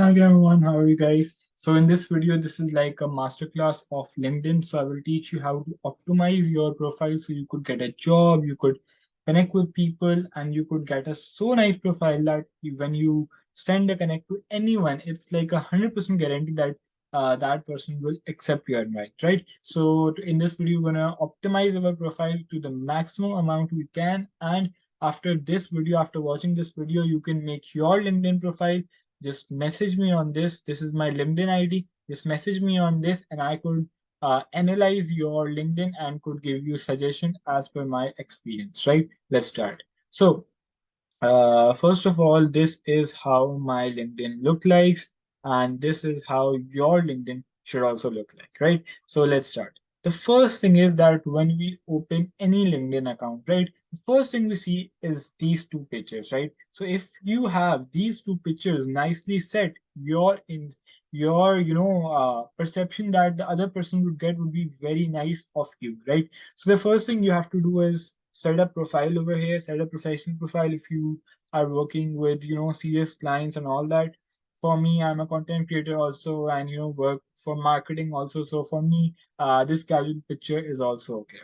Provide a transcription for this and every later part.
Hi everyone, how are you guys? So in this video, this is like a masterclass of LinkedIn. So I will teach you how to optimize your profile so you could get a job, you could connect with people, and you could get a so nice profile that when you send a connect to anyone, it's like 100% guarantee that that person will accept your invite, right? So in this video, we're gonna optimize our profile to the maximum amount we can. And after this video, after watching this video, you can make your LinkedIn profile. Just message me on this. This is my LinkedIn ID. Just message me on this, and I could analyze your LinkedIn and could give you suggestion as per my experience. Right? Let's start. So first of all, this is how my LinkedIn look like, and this is how your LinkedIn should also look like, right? So let's start. The first thing is that when we open any LinkedIn account, right, the first thing we see is these two pictures, right? So if you have these two pictures nicely set, your perception that the other person would get would be very nice of you, right? So the first thing you have to do is set a profile over here, set a professional profile if you are working with serious clients and all that. For me, I'm a content creator also, and work for marketing also. So for me, this casual picture is also okay.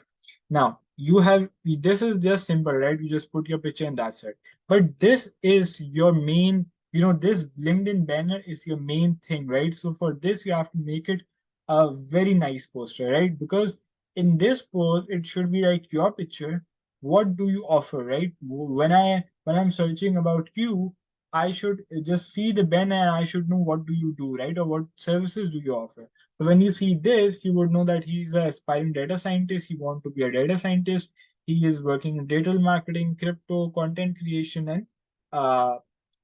Now you have, this is just simple, right? You just put your picture and that's it. But this is your main, this LinkedIn banner is your main thing, right? So for this, you have to make it a very nice poster, right? Because in this post, it should be like your picture. What do you offer, right? When I'm searching about you, I should just see the banner and I should know what do you do, right? Or what services do you offer. So when you see this, you would know that he's an aspiring data scientist. He wants to be a data scientist. He is working in digital marketing, crypto, content creation, and uh,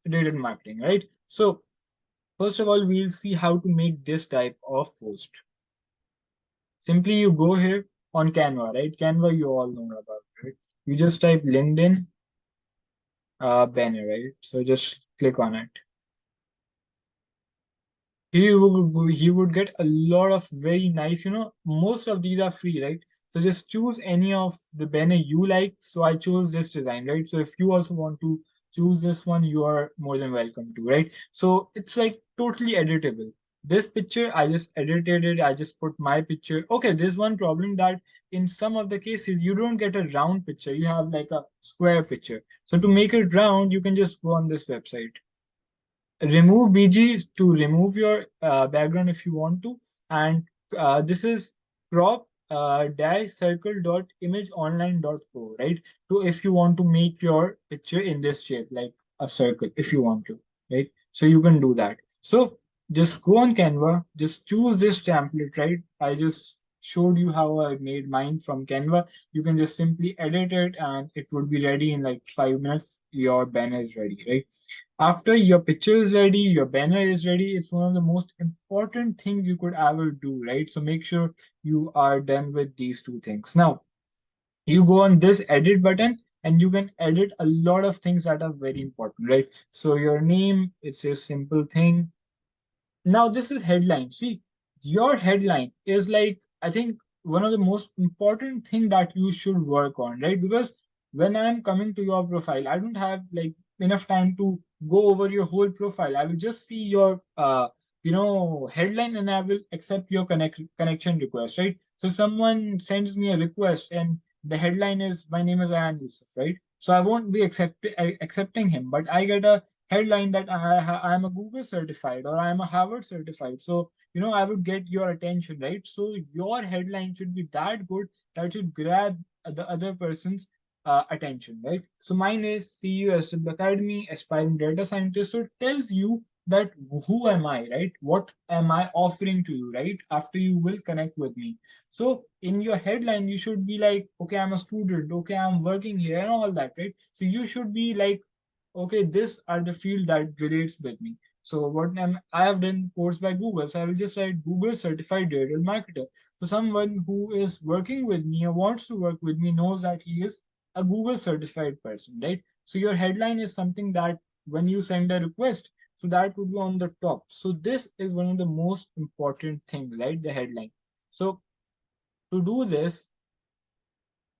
digital marketing, right? So first of all, we'll see how to make this type of post. Simply, you go here on Canva, right? Canva, you all know about, right? You just type LinkedIn banner, right? So just click on it. He would get a lot of very nice, most of these are free, right? So just choose any of the banner you like. So I chose this design, right? So if you also want to choose this one, you are more than welcome to, right? So it's like totally editable. This picture, I just edited it. I just put my picture. Okay, there's one problem that in some of the cases, you don't get a round picture. You have like a square picture. So to make it round, you can just go on this website, remove BG to remove your background if you want to. And this is crop dash circle dot image online dot co, right? So if you want to make your picture in this shape, like a circle, if you want to, right? So you can do that. So just go on Canva, just choose this template, right? I just showed you how I made mine from Canva. You can just simply edit it and it would be ready in like 5 minutes. Your banner is ready, right? After your picture is ready, your banner is ready, it's one of the most important things you could ever do, right? So make sure you are done with these two things. Now, you go on this edit button and you can edit a lot of things that are very important, right? So your name, it's a simple thing. Now, this is headline. See, your headline is like, I think, one of the most important thing that you should work on, right? Because when I'm coming to your profile, I don't have like enough time to go over your whole profile. I will just see your headline and I will accept your connection request, right? So someone sends me a request and the headline is my name is Ayan Yusuf, right? So I won't be accepting him, but I get a headline that I am a Google certified or I am a Harvard certified. So, I would get your attention, right? So your headline should be that good that should grab the other person's attention, right? So mine is CUSW Academy, aspiring data scientist. So it tells you that who am I, right? What am I offering to you, right? After you will connect with me. So in your headline, you should be like, okay, I'm a student, okay, I'm working here, and all that, right? So you should be like, okay, these are the field that relates with me. So I have done course by Google, so I will just write Google certified digital marketer. So someone who is working with me or wants to work with me knows that he is a Google certified person, right? So your headline is something that when you send a request, so that would be on the top. So this is one of the most important things, right? The headline. So to do this,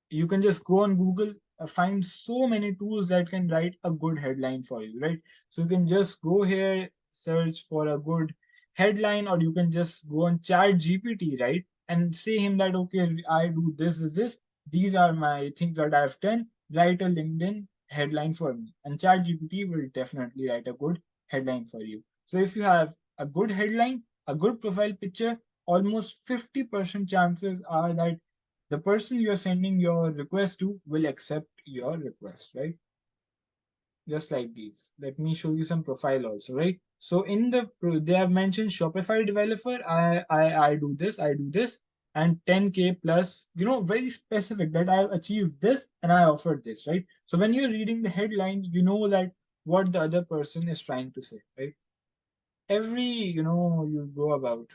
you can just go on Google, find so many tools that can write a good headline for you, right? So you can just go here, search for a good headline, or you can just go on Chat GPT, right? And say him that, okay, I do this, is this, these are my things that I've done. Write a LinkedIn headline for me. And Chat GPT will definitely write a good headline for you. So if you have a good headline, a good profile picture, almost 50% chances are that the person you're sending your request to will accept your request, right? Just like these. Let me show you some profile also, right? So in they have mentioned Shopify developer. I do this, I do this, and 10K plus. Very specific that I've achieved this and I offered this, right? So when you're reading the headline, you know that what the other person is trying to say, right? Every you go about,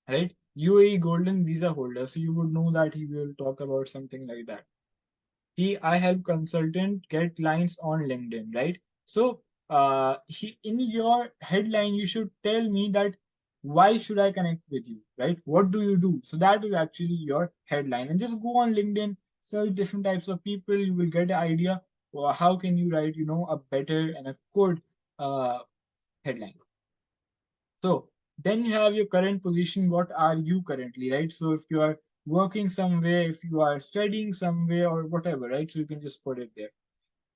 right? UAE golden visa holder, so you would know that he will talk about something like that. I help consultant get clients on LinkedIn, right? So he in your headline you should tell me that why should I connect with you, right? What do you do? So that is actually your headline, and just go on LinkedIn, search different types of people, you will get an idea. How can you write a better and a good uh, headline. So then you have your current position. What are you currently, right? So if you are working somewhere, if you are studying somewhere or whatever, right? So you can just put it there.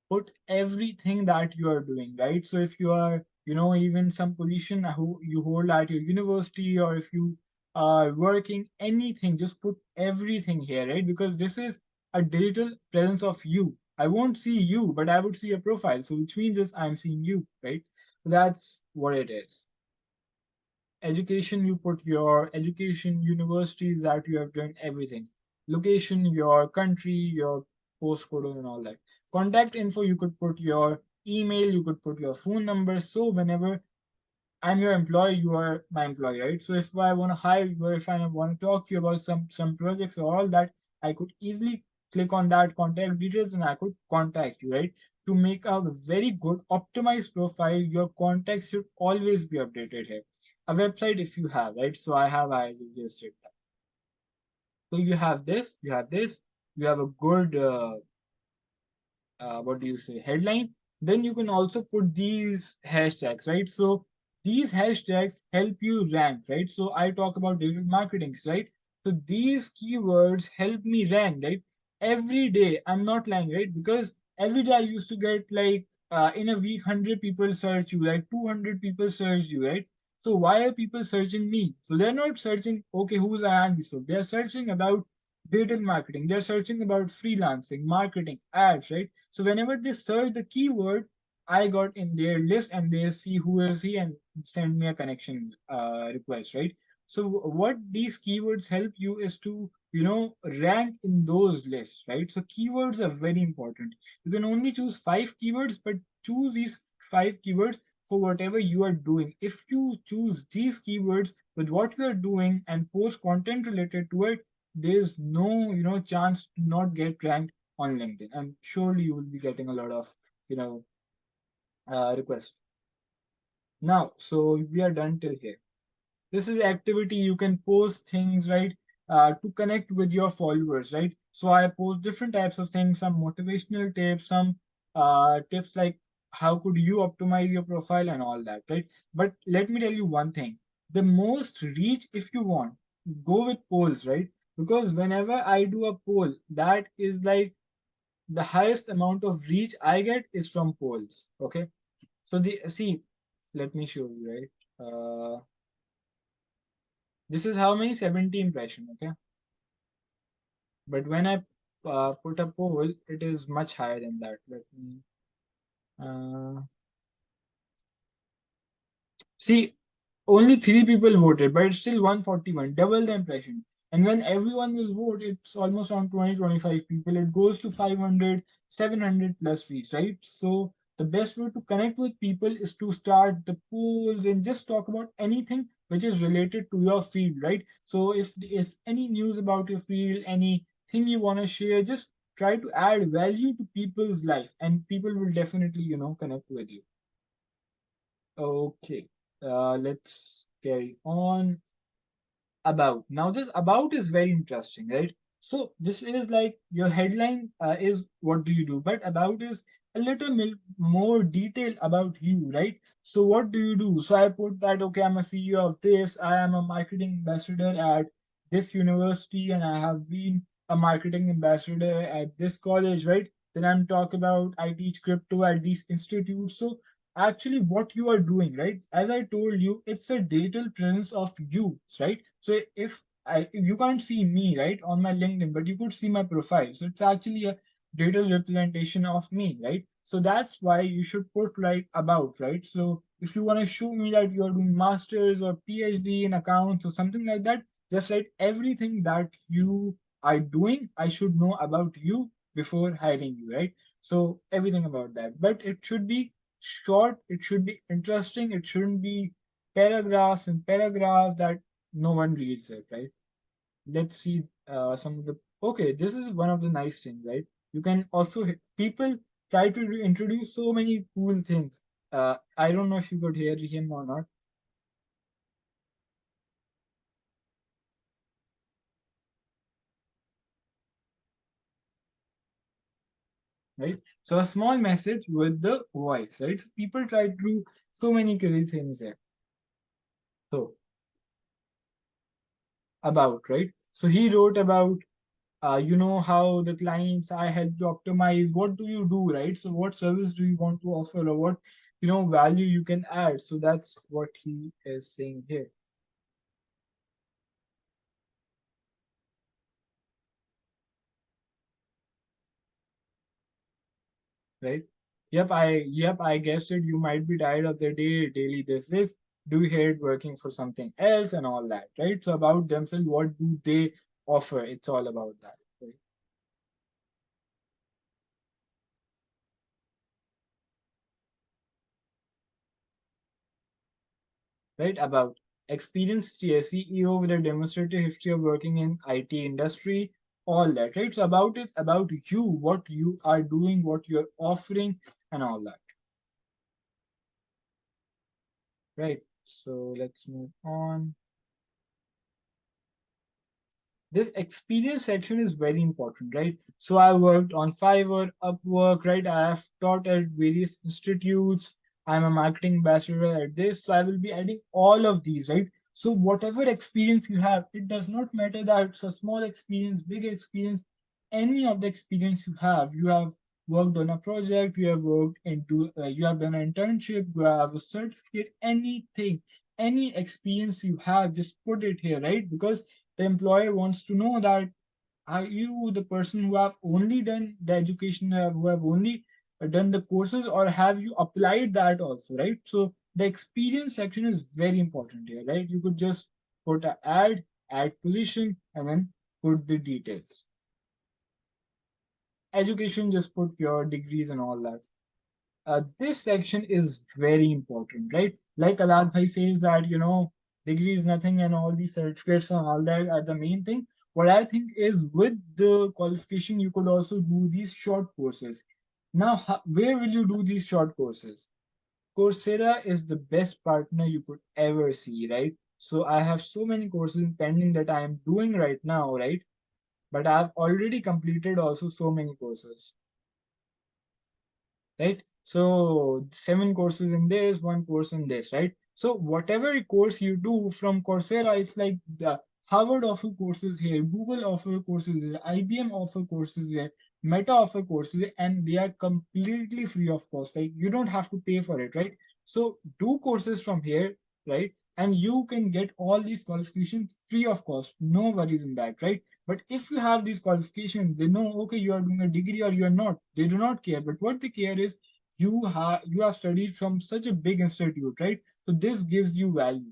Put everything that you are doing, right? So if you are, even some position who you hold at your university, or if you are working anything, just put everything here, right? Because this is a digital presence of you. I won't see you, but I would see a profile. So which means is I'm seeing you, right? So that's what it is. Education, you put your education, universities that you have done, everything. Location, your country, your postcode and all that. Contact info, you could put your email, you could put your phone number. So whenever I'm your employee, you are my employee, right? So if I want to hire you, or if I want to talk to you about some projects or all that, I could easily click on that contact details and I could contact you, right? To make a very good optimized profile, your contacts should always be updated here. A website if you have, right? So I just did that. So you have this, you have a good what do you say, headline. Then you can also put these hashtags, right? So these hashtags help you rank, right? So I talk about digital marketing, right? So these keywords help me rank, right? Every day, I'm not lying, right? Because every day I used to get like in a week 100 people search you, like 200 people search you, right? So why are people searching me? So they're not searching, okay, who's Ayan Yusuf? They're searching about digital marketing. They're searching about freelancing, marketing, ads, right? So whenever they search the keyword, I got in their list and they see who is he and send me a connection request, right? So what these keywords help you is to rank in those lists, right? So keywords are very important. You can only choose 5 keywords, but choose these 5 keywords for whatever you are doing. If you choose these keywords with what you are doing and post content related to it, there's no chance to not get ranked on LinkedIn, and surely you will be getting a lot of you know requests. Now, so we are done till here. This is activity you can post things, right? To connect with your followers, right? So I post different types of things, some motivational tips, some tips like how could you optimize your profile and all that, right? But let me tell you one thing: the most reach, if you want, go with polls, right? Because whenever I do a poll, that is like the highest amount of reach I get is from polls. Okay, so the see, let me show you, right? This is how many 70 impression. Okay, but when I put a poll, it is much higher than that. Let me uh, see. Only 3 people voted, but it's still 141, double the impression. And when everyone will vote, it's almost around 20-25 people. It goes to 500, 700 plus reach, right? So the best way to connect with people is to start the polls and just talk about anything which is related to your field, right? So if there's any news about your field, anything you want to share, just try to add value to people's life, and people will definitely, connect with you. Okay, let's carry on. About, now this about is very interesting, right? So this is like your headline is what do you do, but about is a little more detail about you, right? So what do you do? So I put that, okay, I'm a CEO of this, I am a marketing ambassador at this university, and I have been a marketing ambassador at this college, right? Then I'm talk about I teach crypto at these institutes. So actually what you are doing, right? As I told you, it's a digital presence of you, right? So if you can't see me, right, on my LinkedIn, but you could see my profile. So it's actually a digital representation of me, right? So that's why you should put like about, right? So if you want to show me that you are doing masters or PhD in accounts or something like that, just write everything that you are doing. I should know about you before hiring you, right? So everything about that. But it should be short, it should be interesting, it shouldn't be paragraphs and paragraphs that no one reads it, right? Let's see some of the. Okay, this is one of the nice things, right? You can also people try to introduce so many cool things. I don't know if you could hear him or not, right? So a small message with the voice, right? So people try to do so many crazy things there. So about, right? So he wrote about how the clients I help you optimize. What do you do, right? So what service do you want to offer, or what value you can add? So that's what he is saying here, right? Yep, I guessed it. You might be tired of the daily this. Do you hate working for something else and all that, right? So about themselves, what do they offer? It's all about that, right? Right? About experienced CEO with a demonstrated history of working in IT industry, all that, right? So about it, about you, what you are doing, what you're offering, and all that, right? So let's move on. This experience section is very important, right? So I worked on Fiverr, Upwork, right? I have taught at various institutes. I'm a marketing ambassador at this. So I will be adding all of these, right? So whatever experience you have, it does not matter that it's a small experience, big experience, any of the experience you have worked on a project, you have worked into, you have done an internship, you have a certificate, anything, any experience you have, just put it here, right? Because the employer wants to know that are you the person who have only done the education, who have only done the courses, or have you applied that also, right? So the experience section is very important here, right? You could just put a add position, and then put the details. Education, just put your degrees and all that. This section is very important, right? Like Alad Bhai says that, degree is nothing and all these certificates and all that are the main thing. What I think is with the qualification, you could also do these short courses. Now, where will you do these short courses? Coursera is the best partner you could ever see, right? So I have so many courses pending that I am doing right now, right? But I've already completed also so many courses, right? So 7 courses in this, 1 course in this, right? So whatever course you do from Coursera, it's like the Harvard offer courses here, Google offer courses here, IBM offer courses here, Meta offer courses, and they are completely free of cost. Like you don't have to pay for it, right? So do courses from here, right? And you can get all these qualifications free of cost. No worries in that, right? But if you have these qualifications, they know, okay, you are doing a degree or you are not. They do not care. But what they care is you have studied from such a big institute, right? So this gives you value.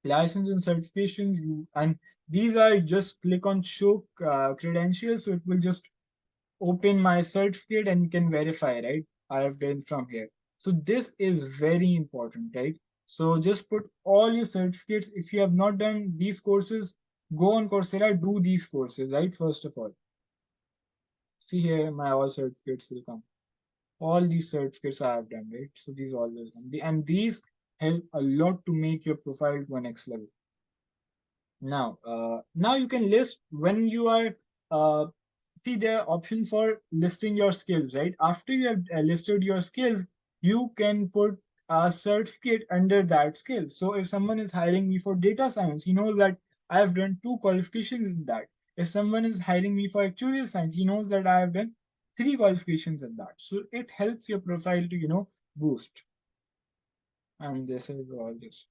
License and certifications, and these are just click on show credentials, so it will just open my certificate and you can verify, right? I have done from here. So this is very important, right? So just put all your certificates. If you have not done these courses, go on Coursera, do these courses, right? First of all, see here, my all certificates will come. All these certificates I have done, right? So these all will come. And these help a lot to make your profile to a next level. Now you can list when you are uh, see the option for listing your skills, right? After you have listed your skills, you can put a certificate under that skill. So if someone is hiring me for data science, he knows that I have done two qualifications in that. If someone is hiring me for actuarial science, he knows that I have done three qualifications in that. So it helps your profile to, boost. And this is all this.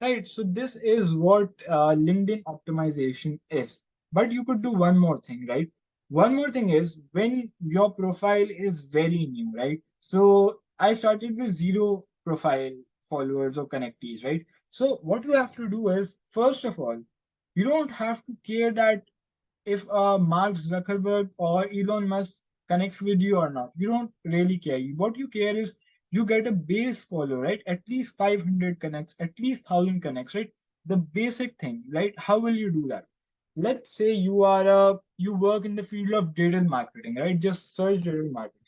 Right. So this is what LinkedIn optimization is. But you could do one more thing, right? One more thing is when your profile is very new, right? So I started with zero profile followers or connectees, right? So what you have to do is, first of all, you don't have to care that if Mark Zuckerberg or Elon Musk connects with you or not. You don't really care. What you care is you get a base follow, right? At least 500 connects, at least 1,000 connects, right? The basic thing, right? How will you do that? Let's say you work in the field of digital marketing, right? Just search digital marketing.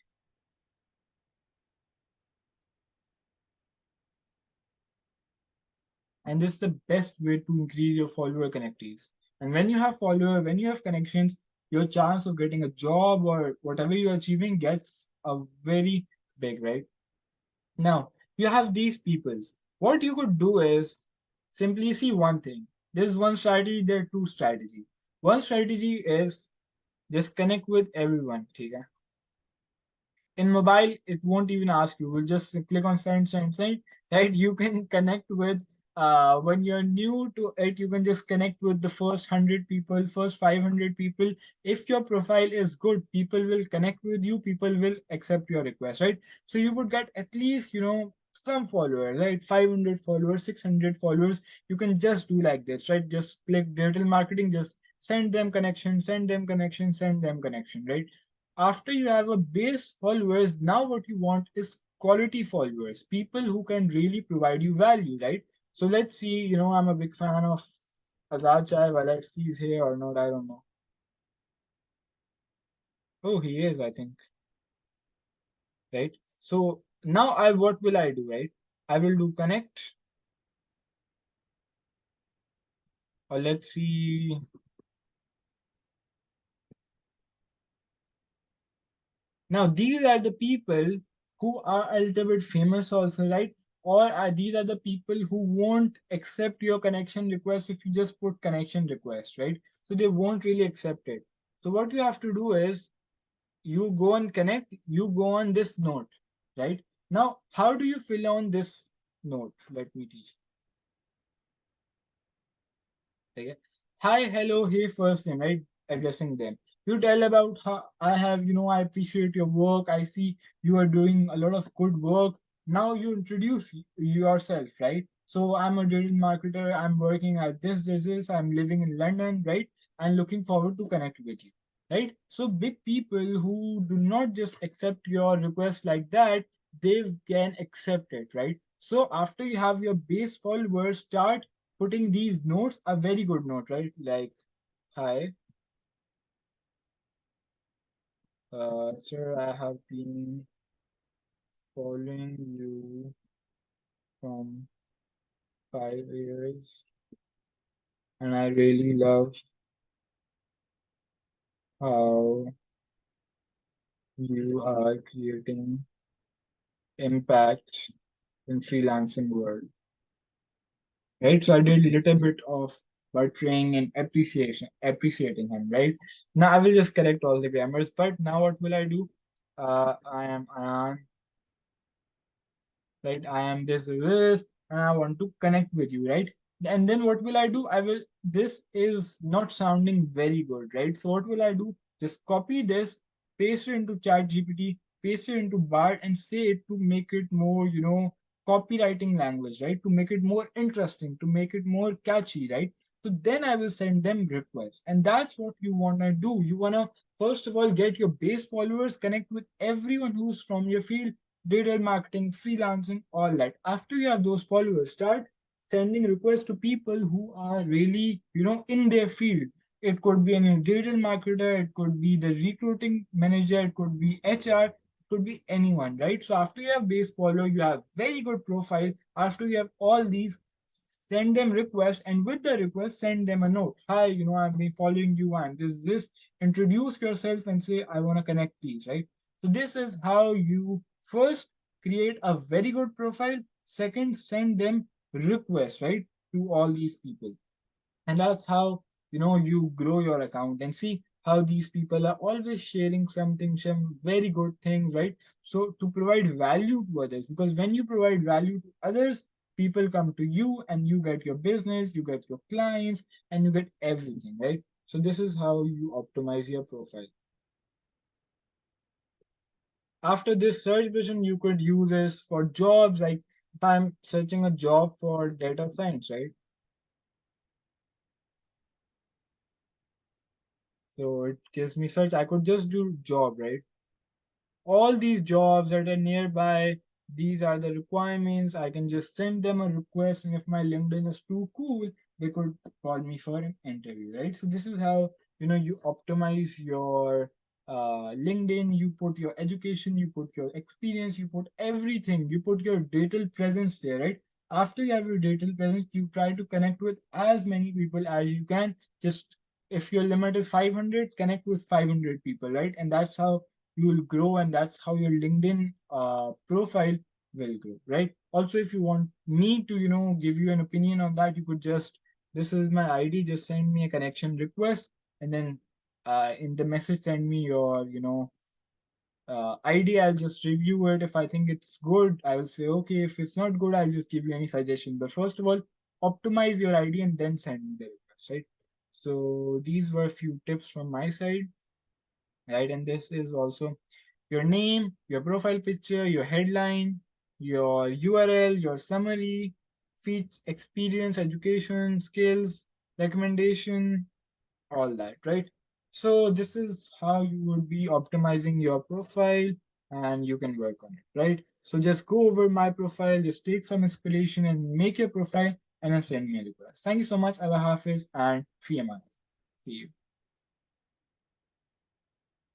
And this is the best way to increase your follower connectees. And when you have follower, when you have connections, your chance of getting a job or whatever you're achieving gets a very big, right? Now you have these peoples. What you could do is simply see one thing. There's one strategy, there are two strategies. One strategy is just connect with everyone. Okay? In mobile, it won't even ask you. We'll just click on send, send, send. Right? You can connect with when you're new to it, you can just connect with the first 100 people, first 500 people. If your profile is good, people will connect with you, people will accept your request, right? So you would get at least, some followers, right? 500 followers, 600 followers. You can just do like this, right? Just click digital marketing, just send them connection, send them connection, send them connection, right? After you have a base followers, now what you want is quality followers, people who can really provide you value, right? So let's see, I'm a big fan of Azad Chai, whether if he's here or not, I don't know. Oh, he is, I think, right? So now what will I do, right? I will do connect, or let's see. Now, these are the people who are a little bit famous also, right? Or these are the people who won't accept your connection request if you just put connection request, right? So they won't really accept it. So what you have to do is you go and connect, you go on this note, right? Now, how do you fill on this note? Let me teach. Okay. Hi, hello, hey, first name, right? Addressing them. You tell about how I have, I appreciate your work. I see you are doing a lot of good work. Now you introduce yourself, right? So I'm a digital marketer. I'm working at this. I'm living in London, right? And looking forward to connect with you, right? So big people who do not just accept your request like that, they can accept it, right? So after you have your base followers, start putting these notes, a very good note, right? Like, hi, sir, I have been following you from 5 years, and I really love how you are creating impact in freelancing world, right? So I did a little bit of portraying and appreciating him, right? Now I will just correct all the grammars, but now what will I do? I am Ayan, right? I am this, and I want to connect with you, right? And then what will I do? This is not sounding very good, right? So what will I do? Just copy this, paste it into Chat GPT, paste it into Bard, and say it to make it more, copywriting language, right? To make it more interesting, to make it more catchy, right? So then I will send them requests. And that's what you want to do. You want to, first of all, get your base followers, connect with everyone who's from your field, digital marketing, freelancing, all that. After you have those followers, start sending requests to people who are really, in their field. It could be any digital marketer, it could be the recruiting manager, it could be HR, it could be anyone, right? So after you have base follower, you have very good profile. After you have all these, send them request, and with the request send them a note. Hi, I've been following you, and this. Introduce yourself and say, I want to connect these, right? So this is how you first create a very good profile. Second, send them requests, right, to all these people. And that's how you grow your account, and see how these people are always sharing something, some very good things, right? So to provide value to others, because when you provide value to others, people come to you and you get your business, you get your clients, and you get everything, right? So this is how you optimize your profile. After this search vision, you could use this for jobs, like if I'm searching a job for data science, right? So it gives me search, I could just do job, right? All these jobs that are nearby, these are the requirements. I can just send them a request, and if my LinkedIn is too cool, they could call me for an interview, right? So this is how you optimize your LinkedIn. You put your education, you put your experience, you put everything, you put your digital presence there, right? After you have your digital presence, you try to connect with as many people as you can. Just if your limit is 500, connect with 500 people, right? And that's how you will grow, and that's how your LinkedIn profile will grow, right? Also, if you want me to give you an opinion on that, you could just, this is my ID, just send me a connection request, and then in the message send me your ID. I'll just review it. If I think it's good, I will say okay. If it's not good, I'll just give you any suggestion. But first of all, optimize your ID and then send me the request, right? So these were a few tips from my side, right? And this is also your name, your profile picture, your headline, your URL, your summary, feat experience, education, skills, recommendation, all that, right? So this is how you would be optimizing your profile, and you can work on it, right? So just go over my profile, just take some inspiration and make your profile, and then send me a request. Thank you so much. Allah Hafiz and Fi Aman. See you.